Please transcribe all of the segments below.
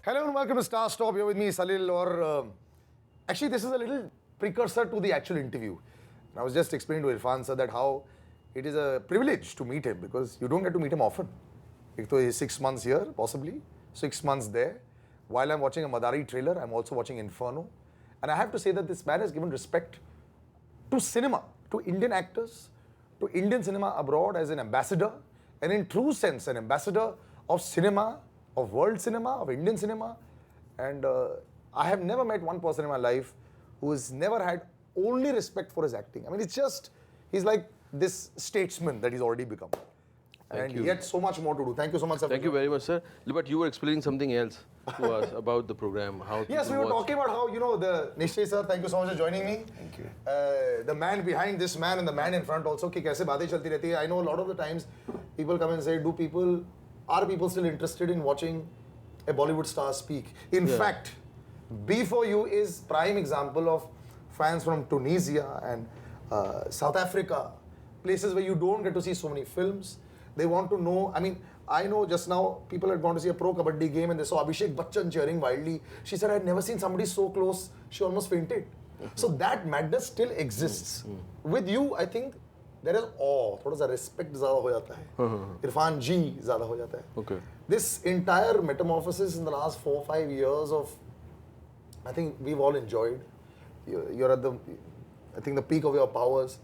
Hello and welcome to Star Stop. You're with me, Salil. Or actually, this is a little precursor to the actual interview. And I was just explaining to Irfan sir that how it is a privilege to meet him because you don't get to meet him often. Ek to he's 6 months here, possibly 6 months there. While I'm watching a Madaari trailer, I'm also watching Inferno, and I have to say that this man has given respect to cinema, to Indian actors, to Indian cinema abroad as an ambassador, and in true sense, an ambassador of cinema, of world cinema, of Indian cinema. And I have never met one person in my life who has never had only respect for his acting. I mean, it's just, he's like this statesman that he's already become. And yet so much more to do. Thank you so much, sir. Thank you very much, sir. But you were explaining something else to us about the program. How yes, we were talking about how, you know, the Nishay sir, thank you so much for joining me. Thank you. The man behind this man and the man in front also, कि कैसे बातें चलती रहती है. I know a lot of the times people come and say, are people still interested in watching a Bollywood star speak? In fact, B4U is prime example of fans from Tunisia and South Africa, places where you don't get to see so many films. They want to know, I mean, I know just now people had gone to see a pro kabaddi game and they saw Abhishek Bachchan cheering wildly. She said, I had never seen somebody so close, she almost fainted. So that madness still exists. With you, I think there is awe, थोड़ा सा respect ज़्यादा हो जाता है. Irfan जी ज़्यादा हो जाता है. Okay. This entire metamorphosis in the last 4-5 years of, I think we've all enjoyed. You're at the, I think the peak of your powers.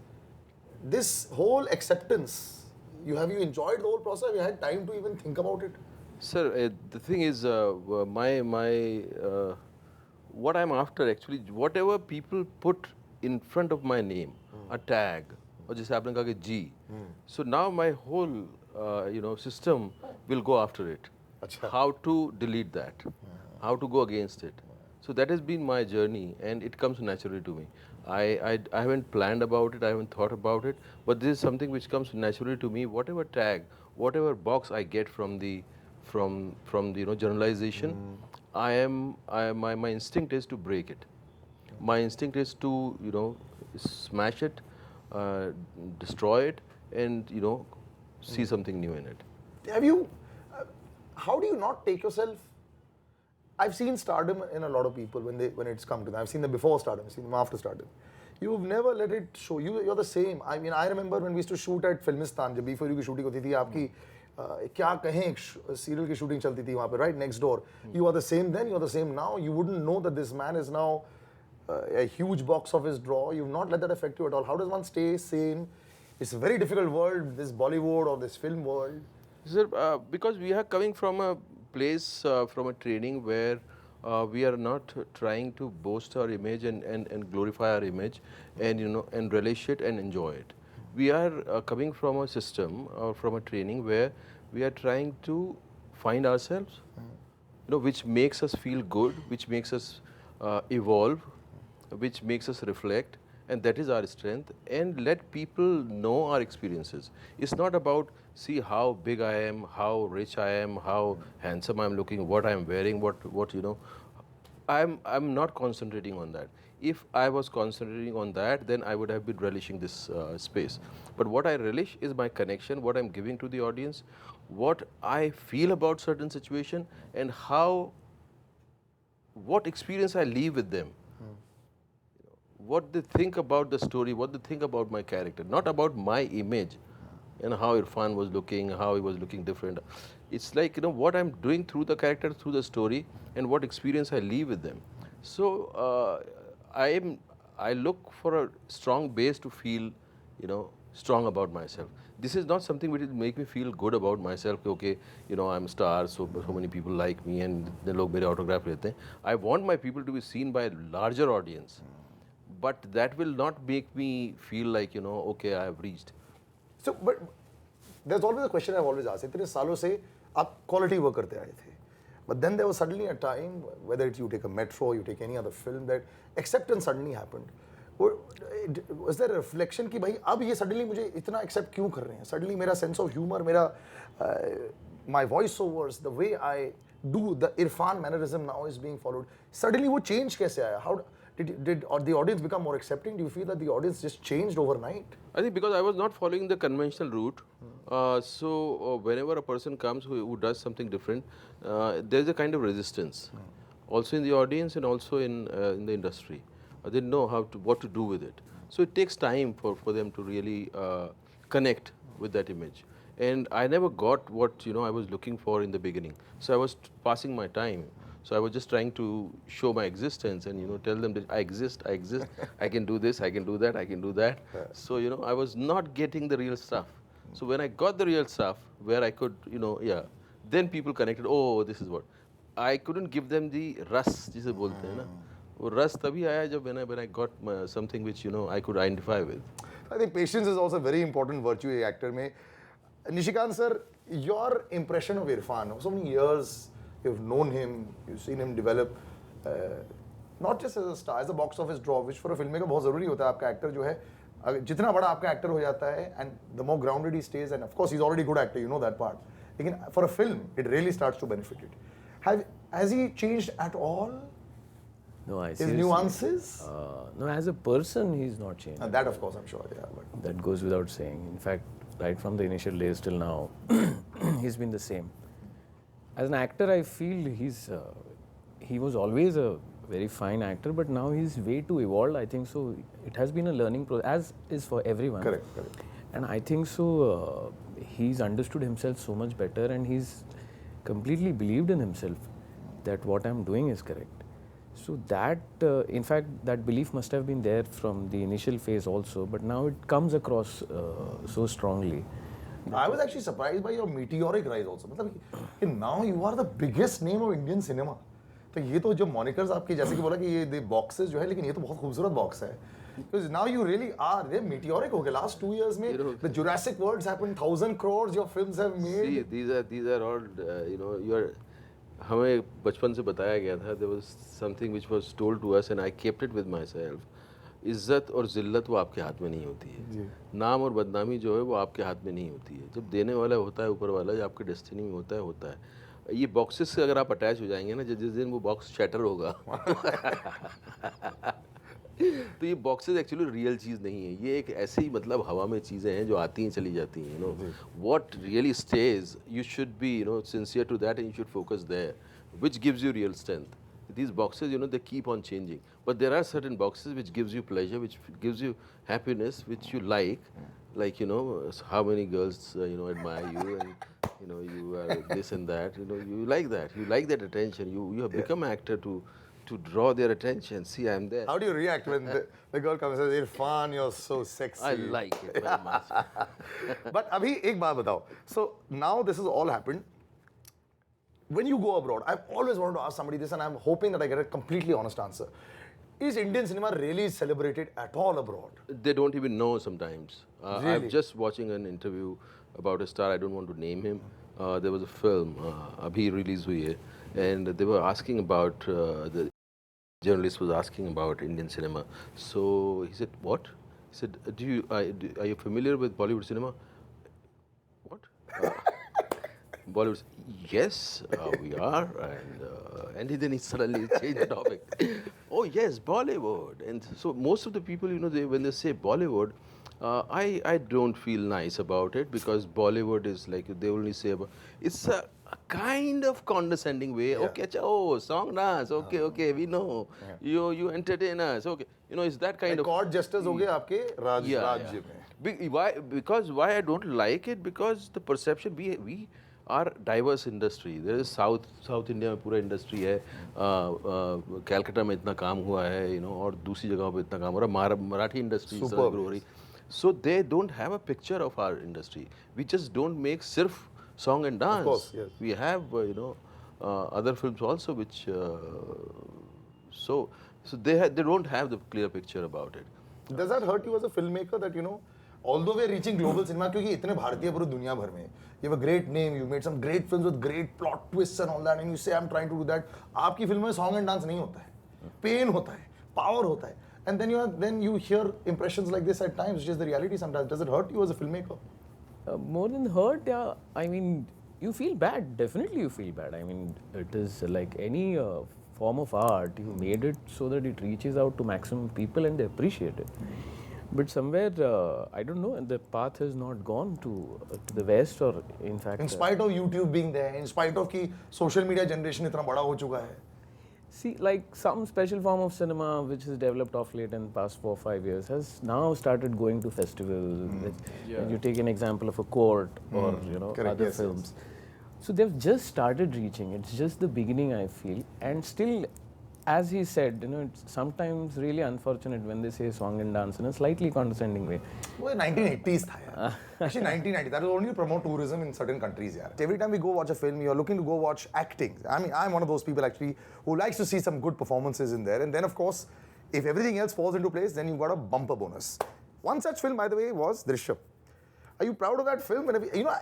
This whole acceptance, have you enjoyed the whole process? Have you had time to even think about it? Sir, the thing is, what I'm after actually, whatever people put in front of my name, a tag, or just आपने कहा कि G. So now my whole, system will go after it. Achha. How to delete that, how to go against it. So that has been my journey, and it comes naturally to me. I haven't planned about it, I haven't thought about it, but this is something which comes naturally to me. Whatever tag, whatever box I get from the generalization, my instinct is to break it. My instinct is to smash it, destroy it, and see something new in it. Have you? How do you not take yourself? I've seen stardom in a lot of people when it's come to them. I've seen them before stardom, I've seen them after stardom. You've never let it show. You're the same. I mean, I remember when we used to shoot at Filmistan, जब B4U की shooting होती थी, आपकी क्या कहें serial की shooting चलती थी वहाँ पे, right next door. You are the same then, you are the same now. You wouldn't know that this man is now a huge box office draw. You've not let that affect you at all. How does one stay sane? It's a very difficult world, this Bollywood or this film world. Sir, because we are coming from a place, from a training where we are not trying to boast our image and glorify our image and relish it and enjoy it. We are coming from a system or from a training where we are trying to find ourselves, which makes us feel good, which makes us evolve, which makes us reflect, and that is our strength, and let people know our experiences. It's not about see how big I am, how rich I am, how handsome I'm looking, what I'm wearing, what I'm not concentrating on that. If I was concentrating on that, then I would have been relishing this space. But what I relish is my connection, what I'm giving to the audience, what I feel about certain situation, and what experience I leave with them. What they think about the story, what they think about my character, not about my image and how Irfan was looking, how he was looking different. It's like, what I'm doing through the character, through the story, and what experience I leave with them. So I look for a strong base to feel, strong about myself. This is not something which will make me feel good about myself. Okay, I'm a star, so many people like me, and they log mere autograph lete hain. I want my people to be seen by a larger audience. But that will not make me feel like, okay, I have reached. So, but there's always a question I've always asked. इतने सालों से आप quality work करते आए थे. But then there was suddenly a time, whether it's you take a Metro, you take any other film, that acceptance suddenly happened. Was there a reflection कि भाई अब ये suddenly मुझे इतना accept क्यों कर रहे हैं? Suddenly मेरा sense of humor, my voiceovers, the way I do the Irfan mannerism now is being followed. Suddenly वो change कैसे आया? How Did or the audience become more accepting? Do you feel that the audience just changed overnight? I think because I was not following the conventional route, whenever a person comes who does something different, there's a kind of resistance, also in the audience and also in the industry. They didn't know what to do with it. So it takes time for them to really connect with that image. And I never got what I was looking for in the beginning. So I was passing my time. So I was just trying to show my existence and tell them that I exist, I can do this, I can do that, I can do that. So I was not getting the real stuff. So when I got the real stuff, where I could then people connected. Oh, this is what I couldn't give them the रस जिसे बोलते हैं ना. वो रस तभी आया जब when I got something which I could identify with. I think patience is also a very important virtue in actor में. Nishikant sir, your impression of Irfan, so many years you've known him, you've seen him develop, not just as a star, as a box office draw, which for a filmmaker बहुत ज़रूरी होता है. आपका actor जो है जितना बड़ा आपका actor हो जाता है, and the more grounded he stays, and of course he's already a good actor, you know that part. लेकिन for a film, it really starts to benefit it. Has he changed at all? No, I His seriously- nuances? No, as a person, he's not changed. That of course I'm sure, yeah. But That goes without saying. In fact, right from the initial days till now, he's been the same. As an actor, I feel he was always a very fine actor, but now he's way too evolved. I think so. It has been a learning process, as is for everyone. correct. And I think so. He's understood himself so much better, and he's completely believed in himself that what I'm doing is correct. So that, in fact, that belief must have been there from the initial phase also, but now it comes across so strongly. I was actually surprised by your meteoric rise also. मतलब कि now you are the biggest name of Indian cinema. तो ये तो जो monikers आपकी जैसे कि बोला कि ये the boxes जो है, लेकिन ये तो बहुत खूबसूरत box है. Because now you really are, they're meteoric हो गए. Last 2 years में the Jurassic Worlds happened, 1,000 crores your films have made. See, these are all हमें बचपन से बताया गया था. There was something which was told to us and I kept it with myself. इज्जत और ज़िल्लत वो आपके हाथ में नहीं होती है. नाम और बदनामी जो है वो आपके हाथ में नहीं होती है. जब देने वाला होता है ऊपर वाला, जो आपके डेस्टिनी में होता है. ये बॉक्सेस से अगर आप अटैच हो जाएंगे ना, जिस दिन वो बॉक्स शैटर होगा तो ये बॉक्सेस एक्चुअली रियल चीज़ नहीं है. ये एक ऐसे ही मतलब हवा में चीज़ें हैं जो आती हैं चली जाती हैं. What really stage, you should be sincere to that and you should focus there, which gives you real strength. These boxes, they keep on changing. But there are certain boxes which gives you pleasure, which gives you happiness, which you like how many girls, admire you, and, you are this and that. You like that. You like that attention. You have become an actor to draw their attention. See, I'm there. How do you react when the girl comes and says, Irfan, you're so sexy? I like it very much. But अभी एक बात बताओ. So now this has all happened. When you go abroad, I've always wanted to ask somebody this, and I'm hoping that I get a completely honest answer. Is Indian cinema really celebrated at all abroad? They don't even know sometimes. Really? I'm just watching an interview about a star. I don't want to name him. There was a film, abhi release hui hai, and they were asking about, the journalist was asking about Indian cinema. So he said, what? He said, are you familiar with Bollywood cinema? What? Bollywood. Yes, we are, and then he suddenly changed the topic. Oh yes, Bollywood. And so most of the people, when they say Bollywood, I don't feel nice about it, because Bollywood is like, they only say about, it's a kind of condescending way. Yeah. Okay, oh, song dance. Okay, we know. You entertain us. Okay, it's that kind of. Court justice हो गए आपके राज्य में. Because why I don't like it, because the perception, we are diverse industry. There is South India में पूरा industry है. Calcutta में इतना काम हुआ है, और दूसरी जगहों पे इतना काम हो रहा है. Marathi industry is grow रही. So they don't have a picture of our industry. We just don't make sirf song and dance. Of course, yes. We have other films also which so they don't have the clear picture about it. Does that hurt you as a filmmaker that although we are reaching global cinema, क्योंकि इतने भारतीय पूरी दुनिया भर में, you have a great name, you made some great films with great plot twists and all that, and you say I'm trying to do that. आपकी film में song and dance नहीं होता है, pain होता है, power होता है, and then you hear impressions like this at times, which is the reality sometimes. Does it hurt you as a filmmaker? More than hurt, yeah. I mean, you feel bad. Definitely, you feel bad. I mean, it is like any form of art. You made it so that it reaches out to maximum people and they appreciate it. But somewhere, I don't know, the path has not gone to the west, or in fact. In spite of YouTube being there, in spite of कि social media generation इतना बड़ा हो चुका है. See, like some special form of cinema which has developed of late in the past 4 or 5 years has now started going to festivals. When you take an example of a court or Correct. other Yes, films. So they've just started reaching. It's just the beginning, I feel. And still, as he said, it's sometimes really unfortunate when they say song and dance in a slightly condescending way. वो 1980s था यार. Actually 1990. That was only to promote tourism in certain countries यार. Every time we go watch a film, you're looking to go watch acting. I mean, I'm one of those people actually who likes to see some good performances in there. And then of course, if everything else falls into place, then you've got a bumper bonus. One such film, by the way, was Drishyam. Are you proud of that film?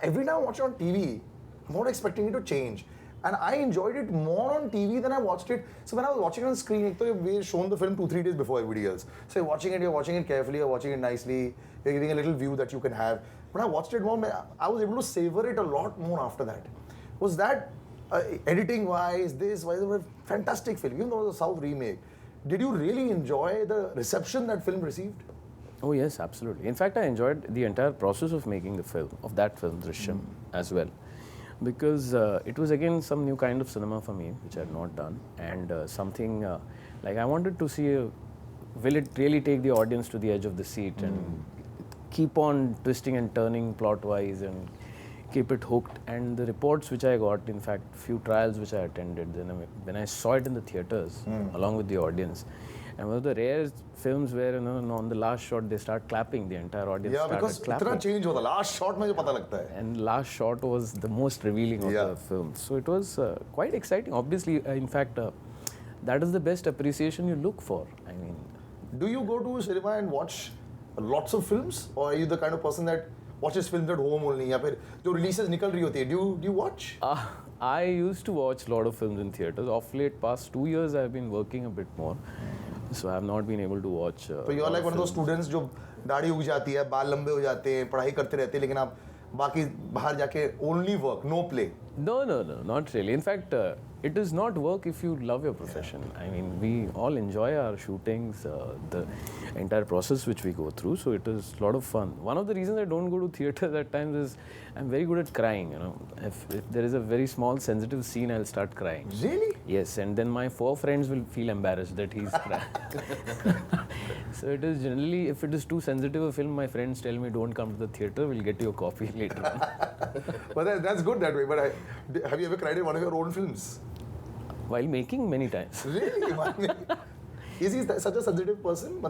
Every time I watch it on TV, I'm not expecting it to change. And I enjoyed it more on TV than I watched it. So when I was watching it on screen, we've shown the film 2-3 days before everybody else. So you're watching it carefully, you're watching it nicely, you're giving a little view that you can have. When I watched it more, I was able to savor it a lot more after that. Was that editing-wise, it was a fantastic film, even though it was a South remake. Did you really enjoy the reception that film received? Oh yes, absolutely. In fact, I enjoyed the entire process of making the film, of that film, Drishyam, as well. Because it was again some new kind of cinema for me, which I had not done, and something like I wanted to see, will it really take the audience to the edge of the seat and keep on twisting and turning plot-wise and keep it hooked. And the reports which I got, in fact, few trials which I attended, then when I saw it in the theaters along with the audience, and one of the rare films where on the last shot they start clapping, the entire audience started clapping. Yeah, because itna change hota. Last shot mein jo pata lagta hai. And last shot was the most revealing of the film. So it was quite exciting. Obviously, in fact, that is the best appreciation you look for. I mean, do you go to cinema and watch lots of films, or are you the kind of person that watches films at home only? या फिर जो releases निकल रही होती है, do you watch? I used to watch a lot of films in theaters. Of late, past 2 years, I've been working a bit more. So I have not been able to watch. So you are like one of those students जो दाढ़ी उग जाती है, बाल लंबे हो जाते हैं, पढ़ाई करते रहते हैं, लेकिन आप बाकी बाहर जाके only work, no play. No, not really. In fact, it is not work if you love your profession. I mean, we all enjoy our shootings, the entire process which we go through. So it is a lot of fun. One of the reasons I don't go to theaters at times is I'm very good at crying. If there is a very small sensitive scene, I'll start crying. Really? Yes, and then my 4 friends will feel embarrassed that he's crying. So it is generally, if it is too sensitive a film, my friends tell me don't come to the theater. We'll get you a coffee later on. But that's good that way. But have you ever cried in one of your own films? While making, many times. Really? Is he such a sensitive person?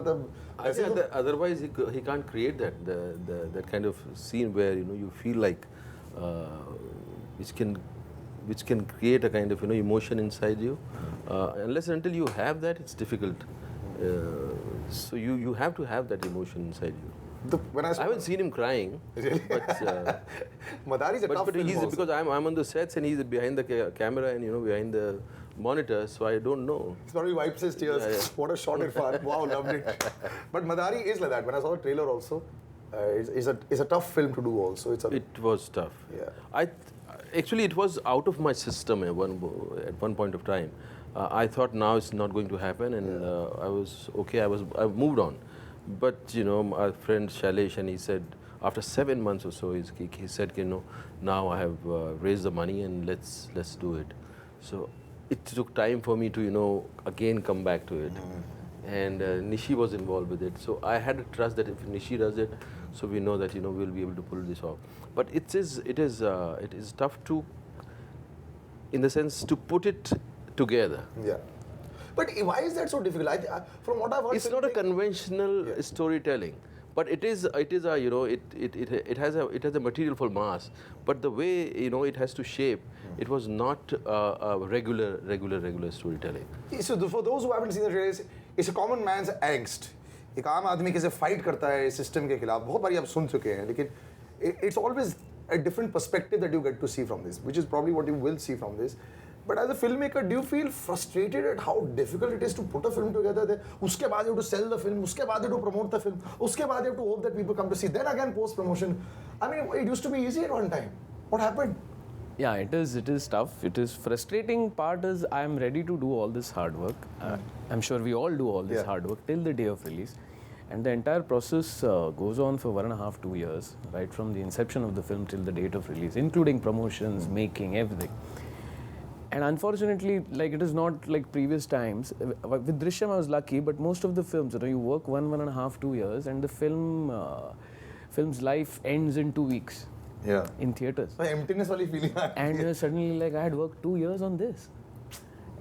I think otherwise he can't create that kind of scene where you feel like which can create a kind of emotion inside you. Unless until you have that, it's difficult. So you have to have that emotion inside you. I haven't seen him crying. Really? But Madaari is a tough film he's also. because I'm on the sets and he's behind the camera and behind the monitor, so I don't know. He probably wipes his tears. Yeah. What a shot Irfan. Wow, loved it. But Madaari is like that. When I saw the trailer also, it's a tough film to do also. It was tough. Yeah. Actually, it was out of my system at one point of time. I thought now it's not going to happen, and I was okay. I moved on. But our friend Shailesh, and he said after 7 months or so, he said, now I have raised the money and let's do it. So it took time for me to again come back to it. And Nishi was involved with it, so I had to trust that if Nishi does it, so we know that we'll be able to pull this off. But it is tough to, in the sense, to put it together. Yeah. But why is that so difficult? From what I've heard, it's not a conventional storytelling, but it has a material for mass. But the way it has to shape, it was not a regular storytelling. So for those who haven't seen the trailer, it's a common man's angst. एक आम आदमी कैसे fight करता है system के खिलाफ. बहुत बारी आप सुन चुके हैं, लेकिन it's always a different perspective that you get to see from this, which is probably what you will see from this. But as a filmmaker, do you feel frustrated at how difficult it is to put a film together? उसके बाद you have to sell the film, उसके बाद you have to promote the film, उसके बाद you have to hope that people come to see. Then again, post promotion. I mean, it used to be easy at one time. What happened? Yeah, it is. It is tough. It is frustrating. Part is I am ready to do all this hard work. I'm sure we all do all this hard work till the day of release, and the entire process goes on for 1.5 to 2 years, right from the inception of the film till the date of release, including promotions, making, everything. And unfortunately, like it is not like previous times. With Drishyam, I was lucky, but most of the films, you work 1.5, 2 years, and the film's life ends in 2 weeks. Yeah. In theaters. The emptiness wali feeling. And you're suddenly like, I had worked 2 years on this.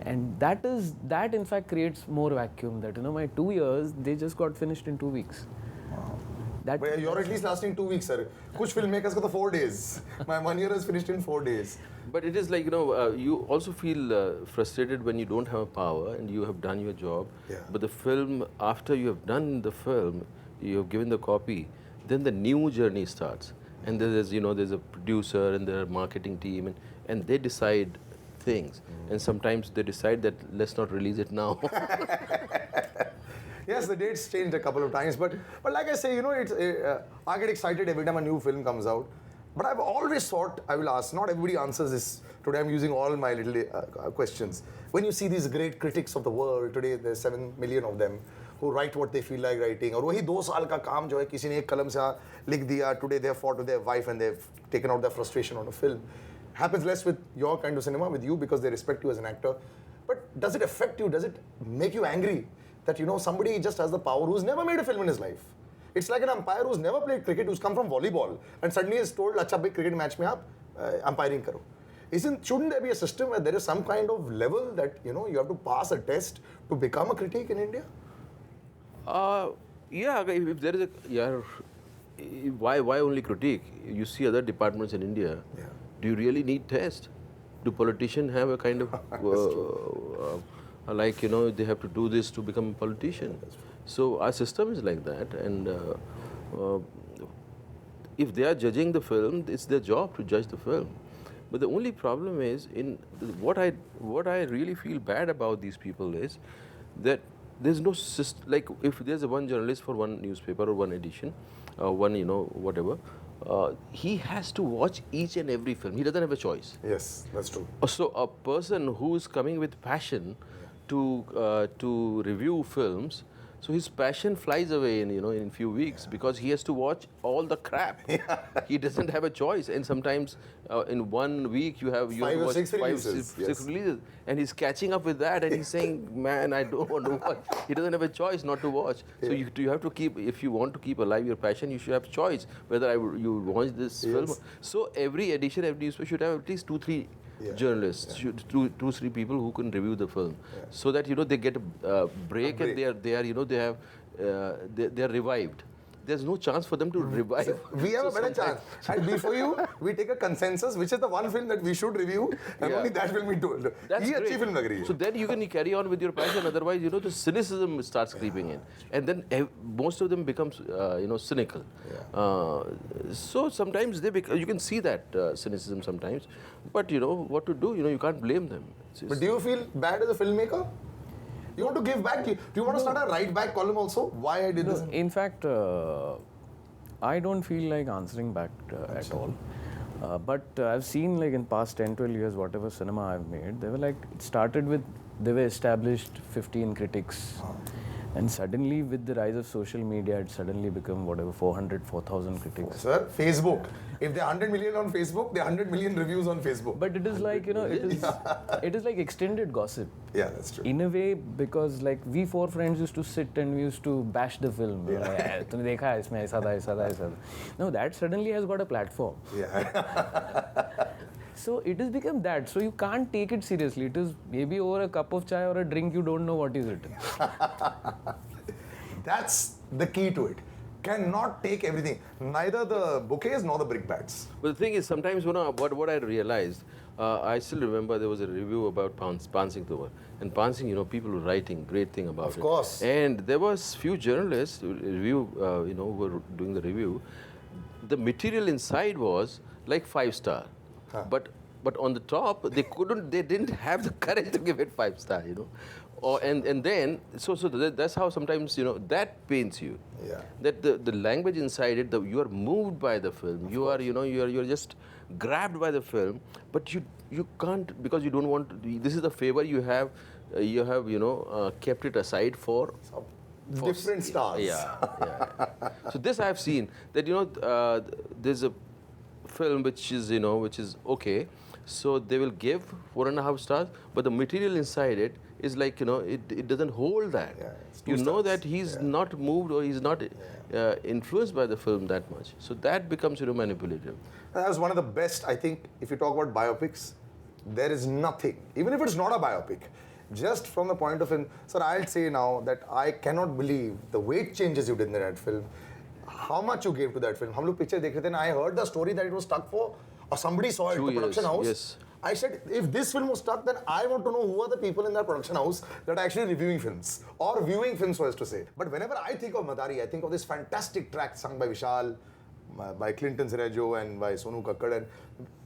And that in fact creates more vacuum, that my 2 years, they just got finished in 2 weeks. Wow. That, but you're at least lasting 2 weeks, sir. Kuch filmmakers got 4 days. My 1 year is finished in 4 days. But it is like, you also feel frustrated when you don't have power and you have done your job. Yeah. But the film, after you have done the film, you have given the copy, then the new journey starts. And there's, there's a producer and their marketing team, and they decide things. And sometimes they decide that let's not release it now. Yes, the dates changed a couple of times, but like I say, it's I get excited every time a new film comes out. But I've always thought, I will ask, not everybody answers this. Today I'm using all my little questions. When you see these great critics of the world, today there's 7 million of them, who write what they feel like writing, और वही 2 साल का काम जो है किसी ने एक कलम से लिख दिया, today they have fought with their wife and they've taken out their frustration on a film. Happens less with your kind of cinema, with you, because they respect you as an actor. But does it affect you? Does it make you angry that somebody just has the power who's never made a film in his life? It's like an umpire who's never played cricket, who's come from volleyball, and suddenly is told, "Acha bhai, cricket match mein aap umpiring karo." Shouldn't there be a system where there is some kind of level that you have to pass a test to become a critic in India? Yeah, if there is why only critique? You see other departments in India. Yeah. Do you really need test? Do politicians have a kind of they have to do this to become a politician? So our system is like that, and if they are judging the film, it's their job to judge the film. But the only problem is, in what I really feel bad about these people is that there's no system. Like if there's one journalist for one newspaper or one edition, whatever, he has to watch each and every film. He doesn't have a choice. Yes, that's true. So a person who is coming with passion to review films, so his passion flies away in few weeks because he has to watch all the crap. He doesn't have a choice, and sometimes in 1 week you have 5 or 6 releases. Six releases, and he's catching up with that, and he's saying, "Man, I don't want to watch." He doesn't have a choice not to watch. So you have to keep, if you want to keep alive your passion, you should have choice whether you watch this film. So every edition, every newspaper should have at least 2-3 journalists, 2-3 people who can review the film, so that they get a break, and they are revived. There's no chance for them to revive. So we have a better chance. At B4U, we take a consensus, which is the one film that we should review, and only that will be told. That's great. Film lag rahi hai. So then you can carry on with your passion. Otherwise, the cynicism starts creeping in, and then most of them becomes, cynical. So sometimes you can see that cynicism sometimes, but what to do? You can't blame them. But do you feel bad as a filmmaker? You want to give back? Do you want to start a write back column also? Why I did this? In fact, I don't feel like answering back at all. But I've seen, like, in past 10-12 years, whatever cinema I've made, they were like, it started with, they were established 15 critics. And suddenly, with the rise of social media, it suddenly become whatever 400, 4,000 critics. Sir, Facebook. If there are 100 million on Facebook, there are 100 million reviews on Facebook. But it is like, it is like extended gossip. Yeah, that's true. In a way, because like we 4 friends used to sit and we used to bash the film. तुमने देखा है इसमें ऐसा था, ऐसा था, ऐसा था. No, that suddenly has got a platform. Yeah. So it has become that. So you can't take it seriously. It is maybe over a cup of chai or a drink, you don't know what is it. That's the key to it. Cannot take everything. Neither the bouquets nor the brickbats. But the thing is, sometimes what I realized, I still remember there was a review about Pan Singh Towar. And Pan Singh, people were writing great thing about it. Of course. And there was few journalists who were doing the review. The material inside was like 5-star. But But on the top, they didn't have the courage to give it 5 star, and then, that's how sometimes, that pains you. Yeah. That the language inside it, you are moved by the film. You're just grabbed by the film, but you can't, because you don't want to, this is the favor you have, kept it aside for Different stars. yeah. So this I have seen that there's a film which is okay. So they will give 4.5 stars, but the material inside it is like it doesn't hold that. Yeah, it's 2 You know stars. that he's not moved or he's not influenced by the film that much. So that becomes manipulative. That was one of the best, I think, if you talk about biopics, there is nothing, even if it's not a biopic, just from the point of view, sir, I'll say now that I cannot believe the weight changes you did in that film, how much you gave to that film. हम लोग picture देख रहे थे and I heard the story that it was stuck for, or somebody saw it, 2 the production years, house. yes. I said, if this film was stuck, then I want to know who are the people in that production house that are actually reviewing films, or viewing films, so as to say. But whenever I think of Madaari, I think of this fantastic track sung by Vishal, by Clinton Serejo and by Sonu Kakkad. And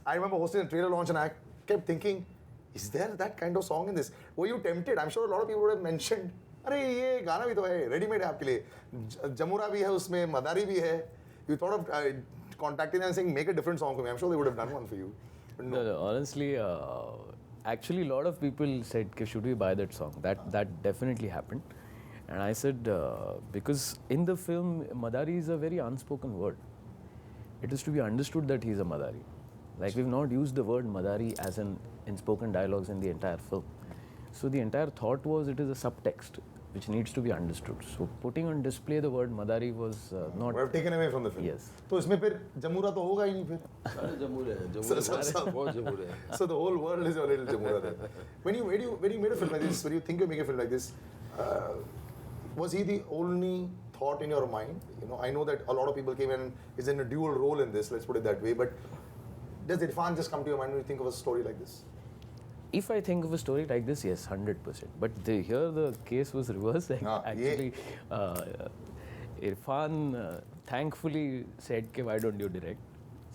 I remember hosting a trailer launch and I kept thinking, is there that kind of song in this? Were you tempted? I'm sure a lot of people would have mentioned, अरे ये गाना भी तो है, ready-made है आपके लिए, जमुरा भी है उसमें, मदारी भी है. You thought of contacting them and saying, make a different song for me. I'm sure they would have done one for you. But No, honestly, actually, a lot of people said, should we buy that song? That definitely happened. And I said, because in the film, Madaari is a very unspoken word. It is to be understood that he is a Madaari. Like, we've not used the word Madaari as in spoken dialogues in the entire film. So the entire thought was it is a subtext which needs to be understood. So putting on display the word Madaari was not... would have taken away from the film. Yes. तो इसमें फिर जमुरा तो होगा ही नहीं फिर. So the whole world is a little Jamura there. When you made a film like this, when you think you make a film like this, was he the only thought in your mind? I know that a lot of people came and is in a dual role in this, let's put it that way, but does Irfan just come to your mind when you think of a story like this? If I think of a story like this, yes, 100%. But here the case was reversed. Actually, Irfan thankfully said, why don't you direct?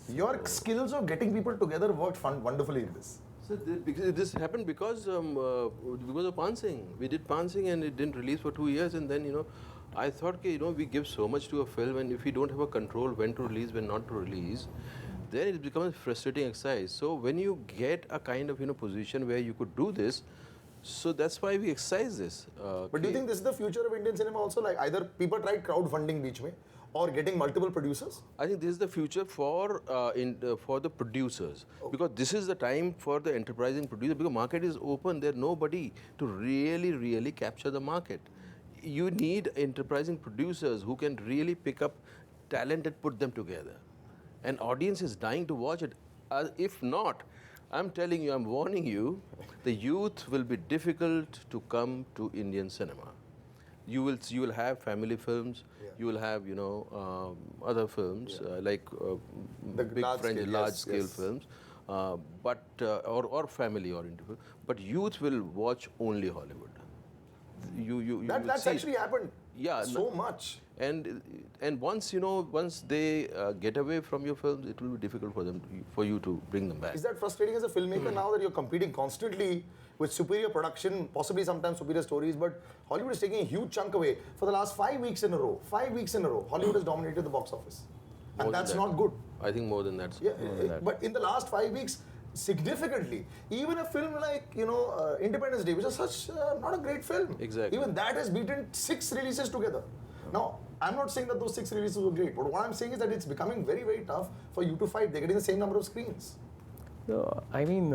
Your skills of getting people together worked wonderfully in this. So this happened because of Pan Singh. We did Pan Singh and it didn't release for 2 years, and then I thought we give so much to a film, and if we don't have a control when to release, when not to release, then it becomes a frustrating exercise. So when you get a kind of position where you could do this, so that's why we exercise this. But do you think this is the future of Indian cinema also? Like either people tried crowdfunding beach mein, or getting multiple producers? I think this is the future for the producers, because this is the time for the enterprising producer, because market is open. There's nobody to really capture the market. You need enterprising producers who can really pick up talent and put them together. And audience is dying to watch it. If not, I'm telling you, I'm warning you, the youth will be difficult to come to Indian cinema. You will have family films. You will have other films like The big large scale films, but or family oriented films. But youth will watch only Hollywood. That's actually happened. Yeah, so much. And once once they get away from your films, it will be difficult for you to bring them back. Is that frustrating as a filmmaker now that you're competing constantly with superior production, possibly sometimes superior stories, but Hollywood is taking a huge chunk away. For the last 5 weeks in a row, Hollywood has dominated the box office. And that's not good. I think more than that. Yeah, but in the last 5 weeks, significantly, even a film like Independence Day, which is such not a great film, Exactly. even that has beaten 6 releases together. Now, I'm not saying that those 6 releases were great, but what I'm saying is that it's becoming very, very tough for you to fight. They're getting the same number of screens. I mean,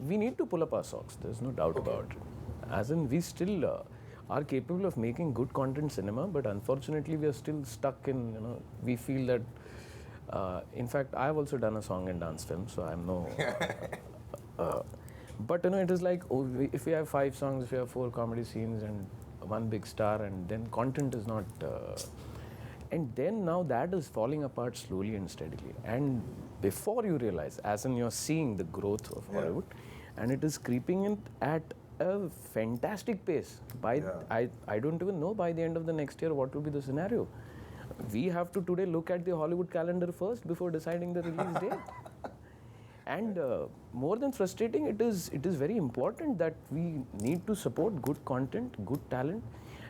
we need to pull up our socks. There's no doubt about it. As in, we still are capable of making good content cinema, but unfortunately, we are still stuck in, we feel that. In fact, I have also done a song and dance film, so I'm no. But it is like, if we have 5 songs, if we have 4 comedy scenes and 1 big star, and then content is not. And then now that is falling apart slowly and steadily. And before you realize, as in you're seeing the growth of Hollywood, and it is creeping in at a fantastic pace. I don't even know by the end of the next year what will be the scenario. We have to today look at the Hollywood calendar first before deciding the release date. And more than frustrating, it is very important that we need to support good content, good talent,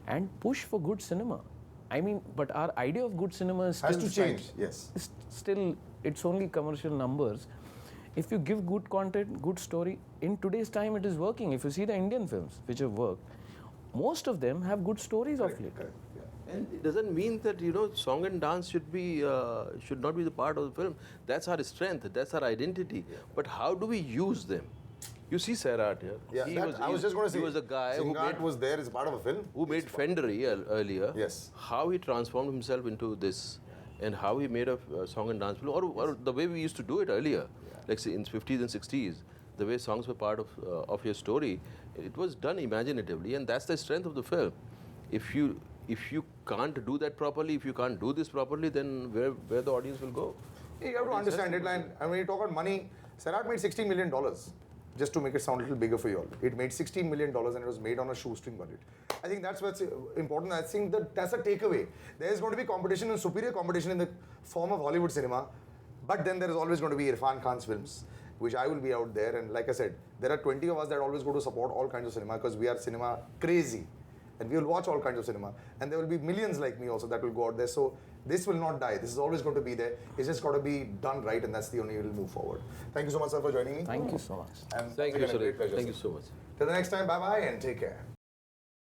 and push for good cinema. I mean, but our idea of good cinema is Has still to change, yes. Still, it's only commercial numbers. If you give good content, good story, in today's time it is working. If you see the Indian films which have worked, most of them have good stories of late. Correct. Yeah. And it doesn't mean that song and dance should not be the part of the film. That's our strength. That's our identity. But how do we use them? You see Sairat here. Yeah, I was just going to say. He was a guy Singat was there as part of a film. who made Fendery earlier. Yes. How he transformed himself into this, and how he made a song and dance film, or the way we used to do it earlier, like say in 50s and 60s, the way songs were part of your story, it was done imaginatively, and that's the strength of the film. If you can't do that properly, if you can't do this properly, then where the audience will go? You have to understand it, and when you talk about money, Sairat made $16 million. Just to make it sound a little bigger for you all. It made $16 million and it was made on a shoestring budget. I think that's what's important. I think that's a takeaway. There is going to be competition and superior competition in the form of Hollywood cinema, but then there is always going to be Irfan Khan's films, which I will be out there. And like I said, there are 20 of us that always go to support all kinds of cinema because we are cinema crazy. And we will watch all kinds of cinema. And there will be millions like me also that will go out there. So this will not die. This is always going to be there. It's just got to be done right, and that's the only way we'll move forward. Thank you so much, sir, for joining me. Thank you so much. And Thank you, again, a sir. great pleasure, Thank you sir. so much. Till the next time, bye-bye and take care.